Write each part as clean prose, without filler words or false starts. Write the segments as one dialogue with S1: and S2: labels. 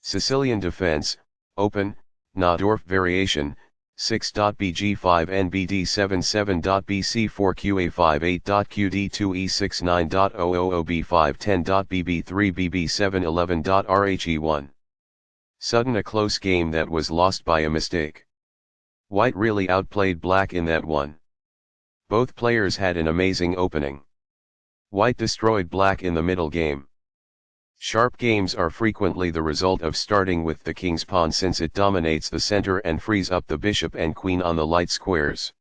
S1: Sicilian defense, open, Najdorf variation, 6.Bg5 Nbd7 7.Bc4 QA5 8.QD2E69.000B510.BB3 BB711.RHE1. Sudden a close game that was lost by a mistake. White really outplayed black in that one. Both players had an amazing opening. White destroyed black in the middle game. Sharp games are frequently the result of starting with the king's pawn since it dominates the center and frees up the bishop and queen on the light squares.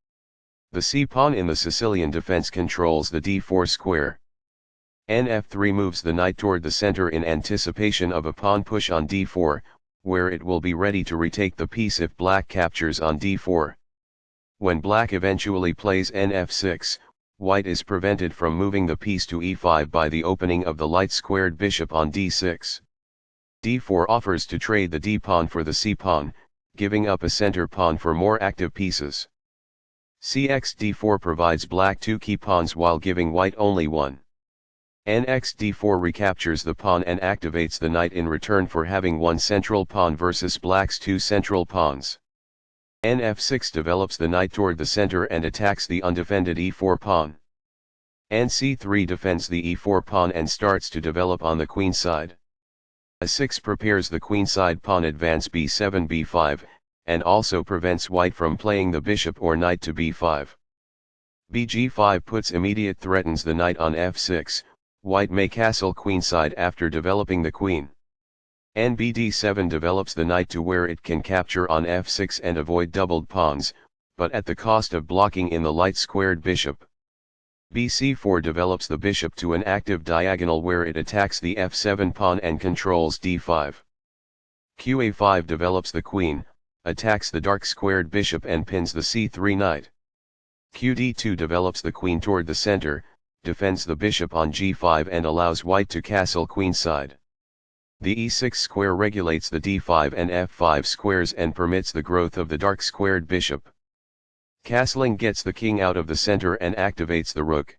S1: The c-pawn in the Sicilian defense controls the d4 square. Nf3 moves the knight toward the center in anticipation of a pawn push on d4, where it will be ready to retake the piece if black captures on d4. When black eventually plays nf6, white is prevented from moving the piece to e5 by the opening of the light-squared bishop on d6. d4 offers to trade the d-pawn for the c-pawn, giving up a center pawn for more active pieces. Cx d4 provides black 2 key pawns while giving white only one. Nx d4 recaptures the pawn and activates the knight in return for having one central pawn versus black's 2 central pawns. Nf6 develops the knight toward the center and attacks the undefended e4 pawn. Nc3 defends the e4 pawn and starts to develop on the queen side. A6 prepares the queenside pawn advance b7 b5, and also prevents white from playing the bishop or knight to b5. bg5 puts immediate threatens the knight on f6, white may castle queenside after developing the queen. Nbd7 develops the knight to where it can capture on f6 and avoid doubled pawns, but at the cost of blocking in the light-squared bishop. bc4 develops the bishop to an active diagonal where it attacks the f7 pawn and controls d5. qa5 develops the queen, attacks the dark-squared bishop and pins the c3 knight. qd2 develops the queen toward the center, defends the bishop on g5 and allows white to castle queenside. The e6 square regulates the d5 and f5 squares and permits the growth of the dark-squared bishop. Castling gets the king out of the center and activates the rook.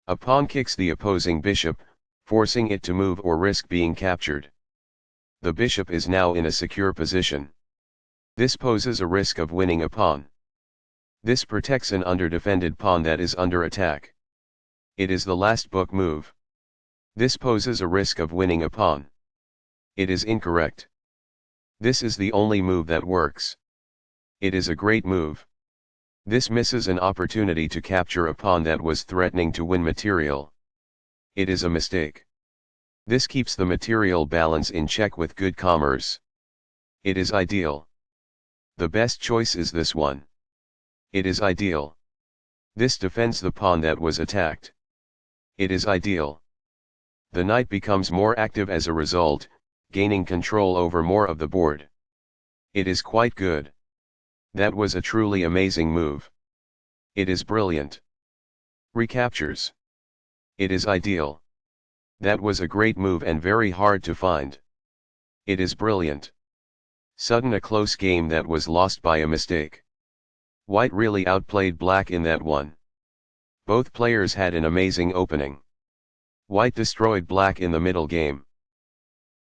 S1: A pawn kicks the opposing bishop, forcing it to move or risk being captured. The bishop is now in a secure position. This poses a risk of winning a pawn. This protects an underdefended pawn that is under attack. It is the last book move. This poses a risk of winning a pawn. It is incorrect. This is the only move that works. It is a great move. This misses an opportunity to capture a pawn that was threatening to win material. It is a mistake. This keeps the material balance in check with good commerce. It is ideal. The best choice is this one. It is ideal. This defends the pawn that was attacked. It is ideal. The knight becomes more active as a result, gaining control over more of the board. It is quite good. That was a truly amazing move. It is brilliant. Recaptures. It is ideal. That was a great move and very hard to find. It is brilliant. Sudden a close game that was lost by a mistake. White really outplayed black in that one. Both players had an amazing opening. White destroyed black in the middle game.